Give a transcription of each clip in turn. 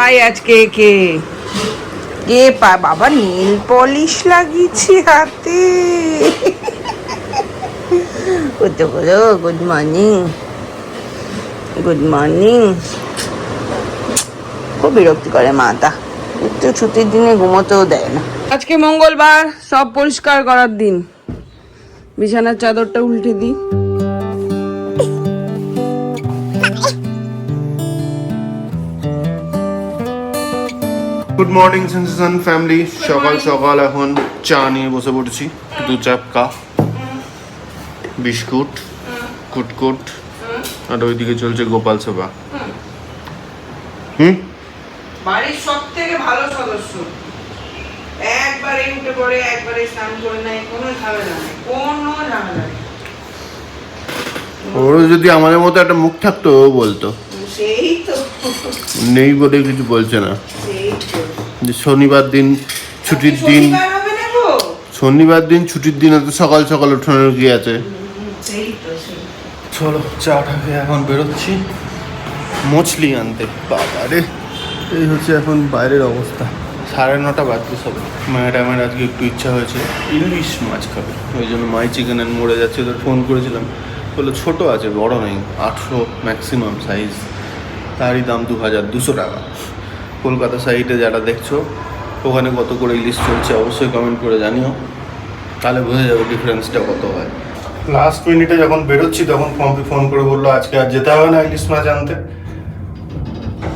পাই আজকে কে কে পা বাবা নীল পলিশ লাগিয়েছি হাতে। কত বলো গুড মর্নিং গুড মর্নিং। খুব বিরক্তি করে মাটা, একটু ছুটির দিনে ঘুমোতেও দেয় না। আজকে মঙ্গলবার, সব পরিষ্কার করার দিন। বিছানার চাদরটা উল্টে দিই। Good morning sensation family. সকাল সকাল এখন চা নিয়ে বসে পড়েছি, 2 চাপ কা বিস্কুট কুটকুট, আর ওইদিকে চলছে গোপাল সেবা। বাড়ির সব থেকে ভালো সদস্য, একবারে উঠে পড়ে, একবারে স্নান করে নেয়, কোনো ঝামেলা নেই, কোনো ঝামেলা নেই। ওর যদি আমাদের মতো একটা মুখ থাকতো ও বলতো, সেই তো নেই বলে কিছু বলছে না। সেই তো যে শনিবার দিন ছুটির দিন, হবে না গো, শনিবার দিন ছুটির দিন এত সকাল সকাল ওঠানোর কি আছে। সেই তো সেই। চলো চাটা খেয়ে এখন বেরোচ্ছি মছলি আনতে। বাবা রে, এই হচ্ছে এখন বাইরের অবস্থা। 9:30 বাজতে সবে। ম্যাডামের আজকে একটু ইচ্ছা হয়েছে ইলিশ মাছ খাবে, ওই জন্য মাই চিকেন অ্যান্ড মোড়ে যাচ্ছে। ওদের ফোন করেছিলাম, বলে ছোটো আছে, বড় নেই, 800 ম্যাক্সিমাম সাইজ, তারই দাম 2200 টাকা। কলকাতা সাইডে যারা দেখছো ওখানে কত করে ইলিশ চলছে অবশ্যই কমেন্ট করে জানিও, তাহলে বোঝা যাবে ডিফারেন্সটা কত হয়। লাস্ট মিনিটে যখন বেরোচ্ছি তখন পম্পি ফোন করে বললো আজকে আর যেতে হবে না ইলিশ মাছ আনতে,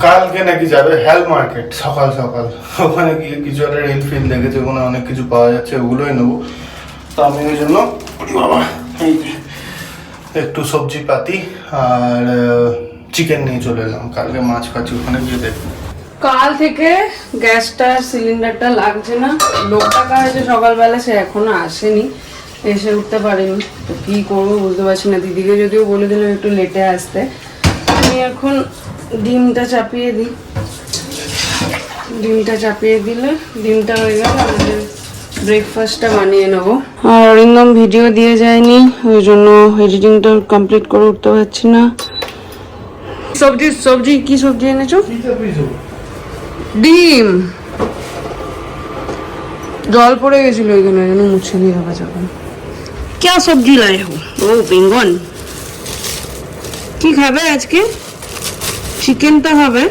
কালকে নাকি যাবে হেল মার্কেট সকাল সকাল। ওখানে গিয়ে কিছু একটা রেল ফিল দেখেছে, ওখানে অনেক কিছু পাওয়া যাচ্ছে, ওগুলোই নেবো। তো আমি ওই জন্য বাবা এই একটু সবজি পাতি আর চিকেন নিয়ে চলে এলাম। কালকে মাছ ফাছি ওখানে গিয়ে দেখবো। কাল থেকে গ্যাসটা সিলিন্ডারটা লাগছে না। লোকটা কাছে সকালবেলা, সে এখনো আসেনি, এসে উঠতে পারেনি। তো কি করবো বুঝতে পারছি না। দিদিকে যদিও বলে দিলাম একটু লেটে আসতে। আমি এখন ডিমটা চাপিয়ে দিই, ডিমটা চাপিয়ে দিলে ডিমটা হয়ে গেলে আমাদের ব্রেকফাস্টটা বানিয়ে নেবো। আর অরিন্দম ভিডিও দিয়ে যায়নি, ওই জন্য এডিটিংটা কমপ্লিট করে উঠতে পারছি না। সবজি সবজি কি সবজি এনেছো? ডিম, জল পড়ে গেছিল ওইখানে, যেন মুছে দিয়ে হবে যখন। क्या सब्जी लाए हो? ओ बेंगन। কি খাবে আজকে? চিকেন তো হবে,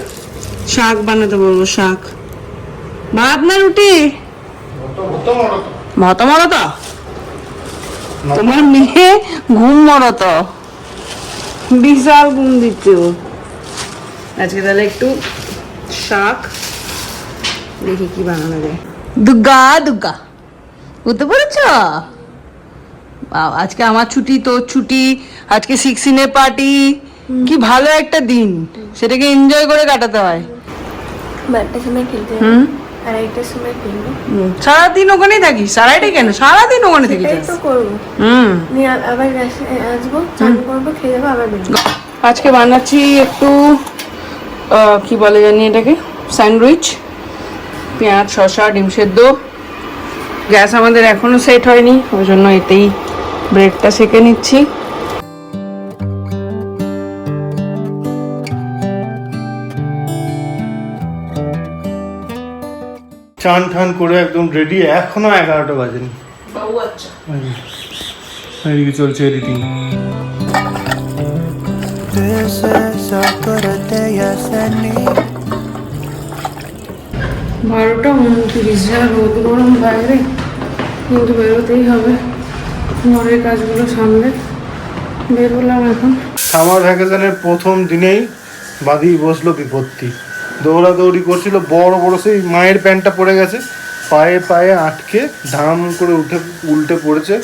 শাক বানাতে বলবো। শাক, ভাত না রুটি? ভাত মরতা, তোমার মেয়ে ঘুম মরতা, বিশাল ঘুম দিচ্ছে ও। আজকে তাহলে একটু শাক দেখি কি বানানো যায়। দুর্গা দুর্গা বুঝতে পেরেছ? আজকে আমার ছুটি, তোর ছুটি, আজকে 16 পার্টি, কি ভালো একটা দিন, সেটাকে এনজয় করে কাটাতে হয়। সারাদিন ওখানেই থাকিস? সারাইটা কেন সারাদিন ওখানে থেকে যাস? আজকে বানাচ্ছি একটু কি বলে জানি এটাকে, স্যান্ডউইচ, পেঁয়াজ শসা ডিম সেদ্ধ। গ্যাস আমাদের এখনো সেট হয়নি, ওই জন্য এতেই ব্রেডটা সেকে নিচ্ছি। চান ঠান করে একদম রেডি, এখনো 11টা বাজেনি। এদিকে চলছে এডিটিং। বারোটা 29, যা রোদ গরম বাইরে, কিন্তু বেরোতেই হবে ঘরের কাজগুলো সামলে। বেরোলাম এখন। সামার ভ্যাকেশনের প্রথম দিনেই বাদি বসলো বিপত্তি। দৌড়াদৌড়ি করছিল, বড় বড় সেই মায়ের প্যান্টটা পড়ে গেছে, পায়ে পায়ে আটকে ধাম করে উল্টে পড়েছে।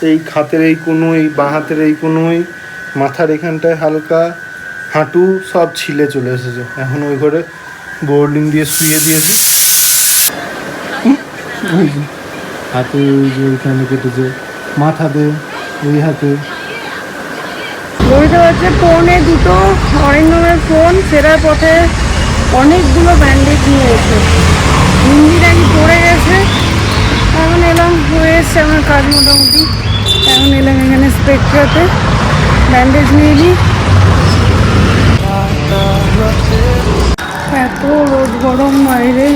এই হাতের এই কোনো, এই বাঁ হাতের এই কোনো, মাথার এখানটায় হালকা, হাঁটু সব ছিলে চলে এসেছে। এখন ওই ঘরে বোর্ডিং দিয়ে শুয়ে দিয়েছি। হাতে ওইখানে কেটেছে, মাথাতে, এই হাতে। বুঝতে পারছে 1:45 অরিন্দমের ফোন ফেরার পথে অনেকগুলো ব্যান্ডেজ নিয়ে এসে, হিন্দি নাকি পড়ে গেছে। এখন এলাম, হয়ে এসছে আমার কাজ মোটামুটি। এখন এলাম এখানে স্পেকট্রাতে, ব্যান্ডেজ নিয়ে নিই। এত রোদ গরম বাইরে,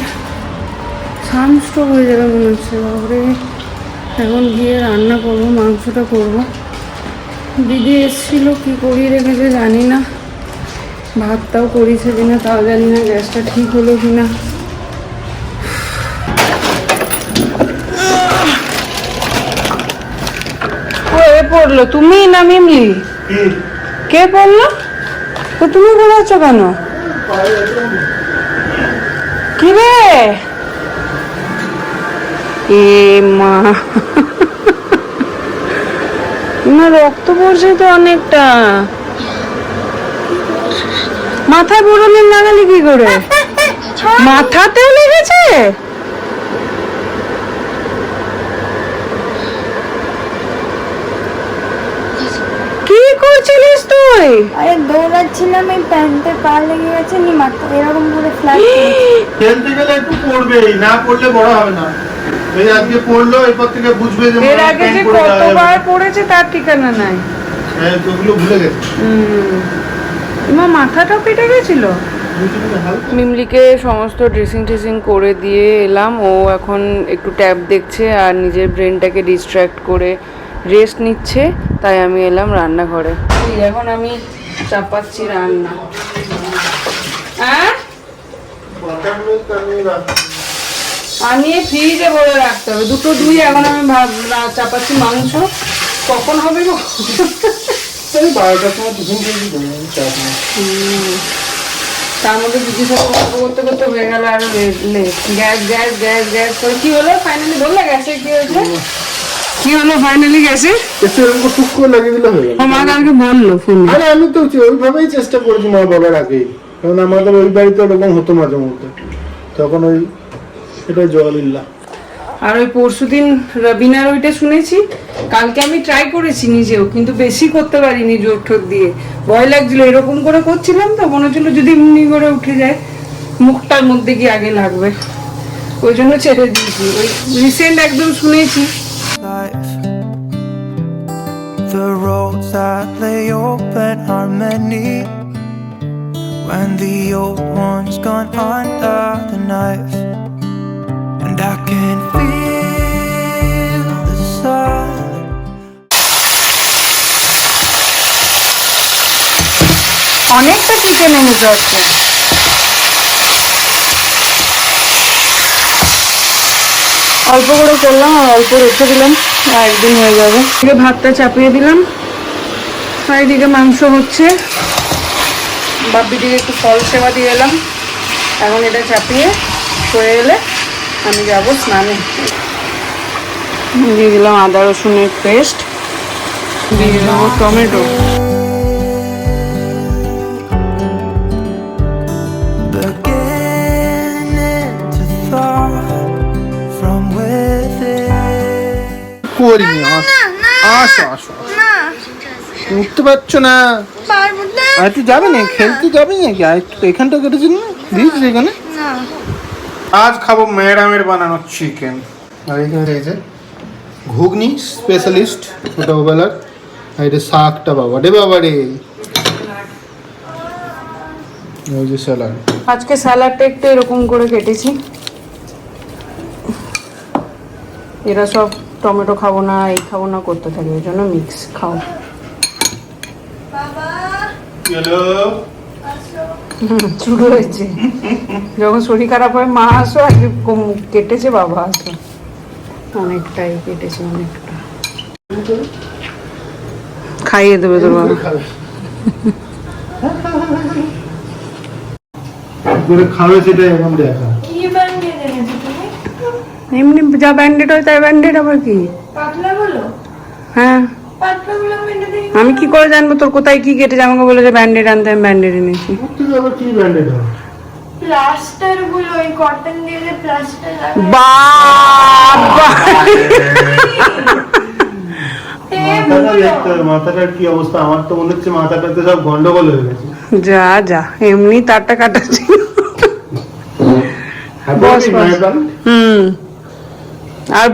সানস্ট্রোক হয়ে যাবে মনে হচ্ছে। বাবরে, এখন গিয়ে রান্না করবো, মাংসটা করবো। দিদি এসেছিল, কি করিয়ে রেখেছে জানি না, ভাতটাও করিয়েছে কিনা তাও জানি না, গ্যাসটা ঠিক হলো কিনা। ও এ পড়লো, তুমি না মিমলি? কে পড়লো? তো তুমি বলেছ কেন? কি রে এ মা, না রক্ত পড়ছে তো অনেকটা। মাথায় বোরনের লাগালি কি করে? মাথাতেও লেগেছে? কি করছিলিস তুই? আরে দৌড়াচ্ছিলাম, এই প্যান্টে পা লেগে গেছে, নি মাথা এরকম করে ফ্ল্যাট। খেলতে গেলে একটু পড়বেই, না পড়লে বড় হবে না। এই আজকে পড়লো, এরপর থেকে বুঝবে যে এর আগে যে কতবার পড়েছে তার ঠিকানা নাই। হ্যাঁ, তোগুলো ভুলে গেছে। তোমার মাথাটাও কেটে গেছিল। মিমলিকে সমস্ত ড্রেসিং ট্রেসিং করে দিয়ে এলাম। ও এখন একটু ট্যাব দেখছে আর নিজের ব্রেনটাকে ডিস্ট্র্যাক্ট করে রেস্ট নিচ্ছে। তাই আমি এলাম রান্নাঘরে। এখন আমি চাপাচ্ছি রান্না। হ্যাঁ, আনিয়ে ফ্রিজে ভরে রাখতে হবে, দুটো দুই। এখন আমি চাপাচ্ছি মাংস, কখন হবে গো? 12টার সময় টিফিন খেয়েছি তো, তার মধ্যে দিদি সব করতে করতে হয়ে গেল আরো late. Gas gas gas gas করে কি হলো ফাইনালি? বললে গ্যাসে কি হয়েছে? কি হলো ফাইনালি গ্যাসে? এরকম টুক করে লাগিয়ে দিলে হয়ে গেল। মা কালকে বললো ফোনে। আরে আমি তো ওইভাবেই চেষ্টা করেছি মা বলার আগেই, কারণ আমাদের ওই বাড়িতে ওরকম হতো মাঝে মধ্যে, তখন ওই এটা জলিল্লা। আর ওই পরশুদিন রবিনার ওইটা শুনেছি, কালকে আমি ট্রাই করেছি নিজেও, কিন্তু বেশি করতে পারিনি জোর ঠোর দিয়ে। ভয় লাগছিল, এরকম করে করছিলাম তো মনে হচ্ছিল যদি এমনি করে উঠে যায় মুখটার মধ্যে কি আগে লাগবে, ওই জন্য ছেড়ে দিয়েছি। ওই রিসেন্ট একদম শুনেছি। The roads that lay open are many when the old one's gone under the knife, and I can feel the sun. অনেকটা চিকেন এনেছে আজকে। অল্প করে করলাম আর অল্প রেখে দিলাম, আর একদিন হয়ে যাবে। এদিকে ভাতটা চাপিয়ে দিলাম, আর এদিকে মাংস হচ্ছে। বাপিদিকে একটু ফল সেবা দিয়ে এলাম। এখন এটা চাপিয়ে হয়ে এলে আমি যাব স্নানে। দিয়ে দিলাম আদা রসুনের পেস্ট, দিয়ে দেবো tomato. Beginning to thaw from within. করিনি, আসো আসো, উঠতে পারছো না? আর তুই যাবি না খেলতে, যাবি নাকি? আর একটু এখানটা কেটেছি না, দিয়েছিস এখানে। আজ খাবো ম্যাডামের বানানো চিকেন। আর এখানে এই যে ঘুগনি স্পেশালিস্ট, ওটা ওবেলার। আর এটা শাকটা বাবা রে, বাবা রে, ওই যে স্যালাড। আজকে স্যালাডটা একটু এরকম করে কেটেছি। এরা সব টমেটো খাবো না, এই খাবো না করতে থাকে, ওই জন্য মিক্স খাও। শুরু হয়েছে, যখন শরীর খারাপ হয় মা আসো, আজকে কেটেছে বাবা আসো। অনেকটাই কেটেছে, অনেকটা। খাইয়ে দেবে তোর বাবা। করে খাবে সেটা এখন দেখা। কি ব্যান্ডেড এনেছো তুমি? এমনি যা ব্যান্ডেড হয় তাই ব্যান্ডেড, আবার কি? পাতলা গুলো? হ্যাঁ, পাতলা গুলো ব্যান্ডেড। আমি কি করে জানবো তোর কোথায় কি কেটেছে? আমাকে বলে যে ব্যান্ডেড আনতে, আমি ব্যান্ডেড এনেছি। আবার কি ব্যান্ডেড হয়? প্লাস্টার গুলো, ওই কটন দিয়ে যে প্লাস্টার লাগে। বাবা, মাথাটা দেখতে হবে, মাথাটার কি অবস্থা। আমার তো মনে হচ্ছে মাথাটাতে সব গন্ডগোল হয়ে গেছে। যা যা, এমনি তারটা কাটাচ্ছি। বস বস। আর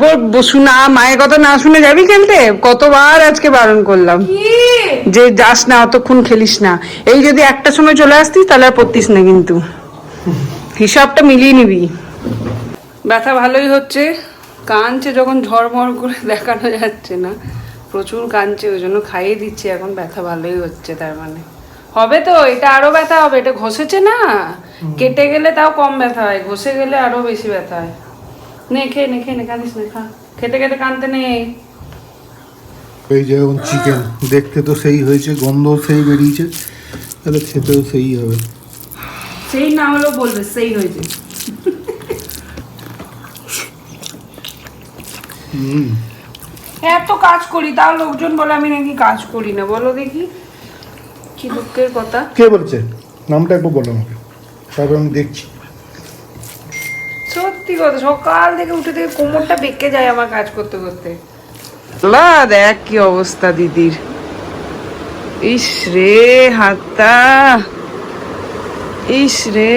শোনা, মায়ের কথা না শুনে যাবি খেলতে? কতবার আজকে বারণ করলাম যে যাস না, অতক্ষণ খেলিস না। এই যদি একটা সময় চলে আসতিস তাহলে আর পড়তিস না কিন্তু। হিসাবটা মিলিয়ে নিবি। ব্যথা ভালোই হচ্ছে, কাঁদছে যখন ঝড়মড় করে দেখানো যাচ্ছে না, প্রচুর কাঁদছে, ওই জন্য খাইয়ে দিচ্ছি এখন। ব্যথা ভালোই হচ্ছে, তার মানে হবে তো। এটা আরো ব্যথা হবে, এটা ঘষেছে না, কেটে গেলে তাও কম ব্যথা হয়, ঘষে গেলে আরো বেশি ব্যথা হয়। নে খেয়ে নে, খেয়ে নে, কাঁদিস না, খা। খেতে খেতে কাঁদতে নেই। এই যে এখন চিকেন দেখতে তো সেই হয়েছে, গন্ধ সেই বেরিয়েছে, তাহলে খেতেও সেই হবে। সেই না হলেও বলবে সেই হয়েছে। এত কাজ করি তাও লোকজন বলে আমি নাকি কাজ করি না, বলো দেখি, কি দুঃখের কথা। কে বলছে? নামটা একটু বলো আমাকে, তারপর আমি দেখছি। সত্যি কথা, সকাল থেকে উঠে থেকে কোমরটা বেঁকে যায় আমার কাজ করতে করতে। দেখ কি অবস্থা দিদির, ইস রে হাতটা, ইস রে,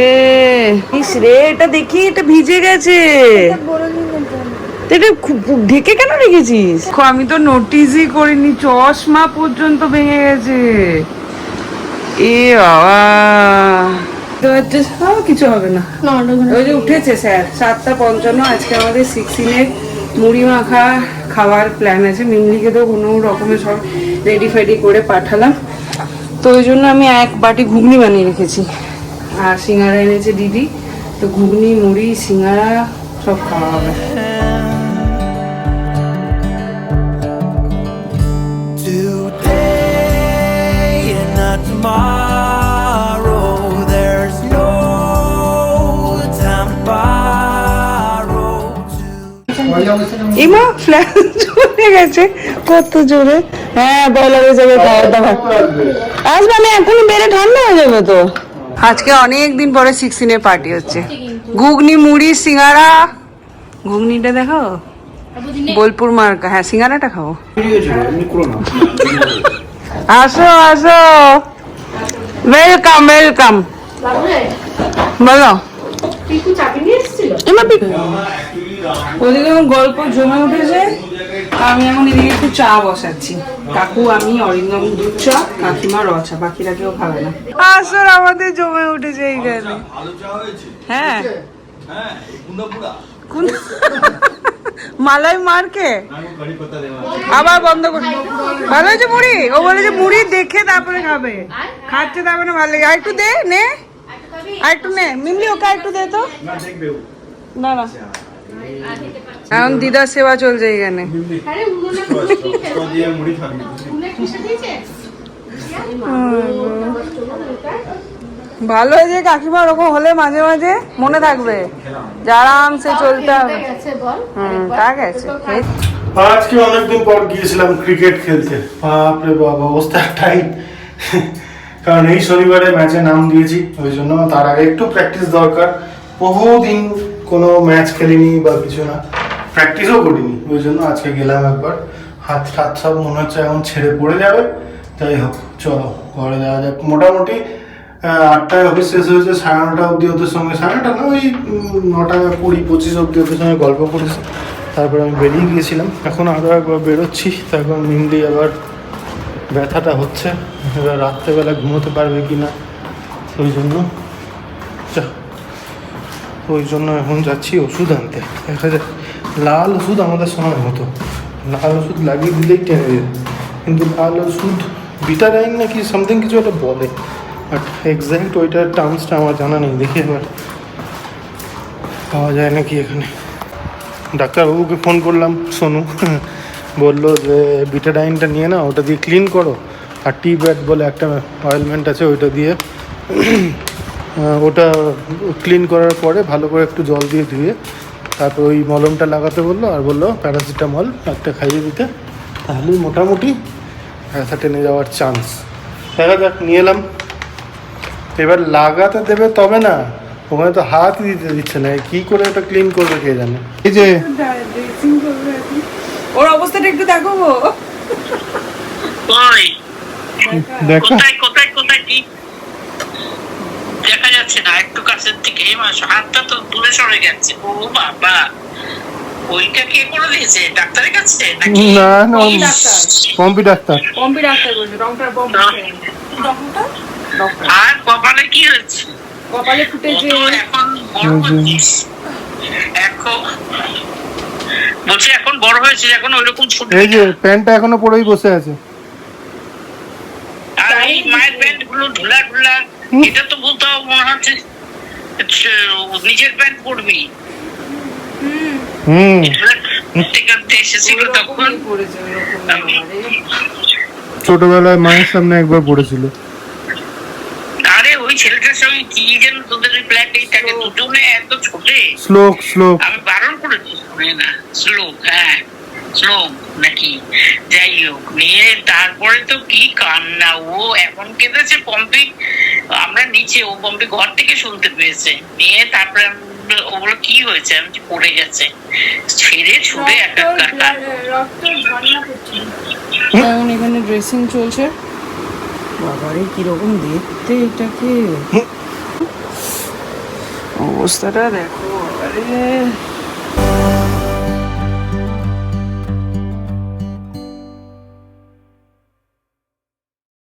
ইস রে, এটা দেখি, এটা ভিজে গেছে। এটা ঢেকে কেন রেখেছিস? আমি তো নোটিসই করিনি, চশমা পর্যন্ত ভেঙে গেছে। এ বাবা, কিছু হবে না। ওই যে উঠেছে স্যার 7:55, আজকে আমাদের 16-এর মুড়ি মাখা খাওয়ার প্ল্যান আছে। মিমলিকে তো কোনো রকমের সব রেডি ফেডি করে পাঠালাম, তো ওই জন্য আমি 1 বাটি ঘুগনি বানিয়ে রেখেছি। আর সিঙ্গারা এনেছে দিদি, তো ঘুগনি মুড়ি সিঙ্গারা সব খাওয়া হবে। Today and not tomorrow, there's no time to borrow. ইমা ফ্ল্যাশ চলে গেছে কত জোরে। হ্যাঁ বয়লারের জায়গায় খাওয়া দাওয়া আসবে, আমি এখনই বেড়ে ঠান্ডা হয়ে যাবে তো। আজকে অনেক দিন পরে 16-এর পার্টি হচ্ছে। ঘুগনি মুড়ি সিঙ্গারা, ঘুগনিটা দেখো বোলপুর মার্কা, হ্যাঁ সিঙ্গারাটা খাবো। আসো আসো, ওয়েলকাম ওয়েলকাম। বলো ওদিকে এখন গল্প জমে উঠেছে, আমি এখন এদিকে একটু চা বসাচ্ছি। কাকু আমি অরিন্দম দুধ চা, কাকিমা র চা, বাকিরা কেউ খাবে না। আসল আমাদের জমে উঠেছে এইখানে। হ্যাঁ মালাই মারকে আবার বন্ধ করে, ভালো হয়েছে মুড়ি। ও বলে যে মুড়ি দেখে তারপরে খাবে, খাচ্ছে তারপরে ভালো লাগে। আর একটু দে, নে আর একটু নে মিমলি, ওকে একটু দে তো। না না, এখন দিদার সেবা চলছে এখানে। ভালো হয়েছে কাকিমা, ওরকম হলে মাঝে মাঝে মনে থাকবে যে আরামসে চলতে হবে। তা গেছে। আজকে অনেকদিন পর গিয়েছিলাম ক্রিকেট খেলতে, বাপরে বাবা অবস্থা টাইট, কারণ এই শনিবারে ম্যাচে নাম দিয়েছি, ওই জন্য তার আগে একটু প্র্যাকটিস দরকার। বহুদিন কোনো ম্যাচ খেলিনি বা কিছু না, প্র্যাকটিসও করিনি, ওই জন্য আজকে গেলাম একবার। হাত টাত সব মনে হচ্ছে এখন ছেড়ে পড়ে যাবে। যাই হোক চলো ঘরে যাওয়া যাক। মোটামুটি 8টায় অফিস শেষ হয়েছে, 9:30 অবধি ওদের সঙ্গে, 9:30 না ওই 9:20-25 অবধি ওদের সঙ্গে গল্প করেছি, তারপর আমি বেরিয়ে গিয়েছিলাম। এখন আরও একবার বেরোচ্ছি, তারপর মিমলি আবার ব্যথাটা হচ্ছে, এবার রাত্রেবেলা ঘুমোতে পারবে কি না, ওই জন্য এখন যাচ্ছি ওষুধ আনতে। দেখা যায় লাল ওষুধ আমাদের সময় হতো, লাল ওষুধ লাগিয়ে দিলেই টেনে যেত, কিন্তু লাল ওষুধ বিটারাইন নাকি সামথিং কিছু একটা বলে, বাট এক্স্যাক্ট ওইটার টার্মসটা আমার জানা নেই। দেখি এবার পাওয়া যায় নাকি এখানে। ডাক্তারবাবুকে ফোন করলাম, সোনু বললো যে বিটাডাইনটা নিয়ে না, ওটা দিয়ে ক্লিন করো, আর টি ব্যাট বলে একটা অয়েলমেন্ট আছে, ওইটা দিয়ে ওটা ক্লিন করার পরে ভালো করে একটু জল দিয়ে ধুয়ে তারপর ওই মলমটা লাগাতে বললো, আর বললো প্যারাসিটামল একটা খাইয়ে দিতে, তাহলেই মোটামুটি ব্যথা টেনে যাওয়ার চান্স। দেখা যাক, নিয়ে এলাম। এবার লাগাতে দেবে তবে না, ওখানে তো হাতই দিতে দিচ্ছে না, কি করে ওটা ক্লিন করবে কে জানে। এই যে ওর অবস্থাটা একটু দেখো গো, দেখা কোথায় কি দেখা যাচ্ছে না, একটু কাছের থেকে হাতটা তো দূরে সরে গেছে। ও বাবা, ওইটা কে করে দিয়েছে? ডাক্তারের কাছে নাকি? না না, পম্পি ডাক্তার বলছে, ডক্টর পম্পি। আর কপালে কি হয়েছে? কপালে ও ফুটেছে। তো এখন বড় হচ্ছিস, এখন বলছি এখন বড় হয়েছে, এখন ওইরকম ছুটবে এই যে না। প্যান্টটা এখনো পরেই বসে আছে। আর এই মায়ের প্যান্ট গুলো ঢুলা ঢুলা, এটা তো বলতে মনে হচ্ছে নিজের প্যান্ট পরবি। ঘুরতে ঘুরতে এসেছিল তখন ছোটবেলায় মায়ের সামনে একবার পড়েছিল। আরে ওই ছেলেটার সঙ্গে কি যেন তোদের ওই প্ল্যানটাই থাকে, দুজনে এত ছোটে। শ্লোক শ্লোক আমি বারণ করেছি, শুনে না। শ্লোক, হ্যাঁ শ্লোক নাকি, যাই হোক নিয়ে তারপরে তো কি কান্না, ও এখন কেঁদেছে। পম্পি আমরা নিচে, ও পম্পি ঘর থেকে শুনতে পেয়েছে, নিয়ে তারপরে ওগুলো কি হয়েছে, আমি যে পড়ে গেছে, ছেড়ে ছুড়ে একটা রক্ত ঝর্ণা করছিল। এখন এখানে ড্রেসিং চলছে। বাবারে কিরকম দেখতে এটাকে, অবস্থাটা দেখো। আরে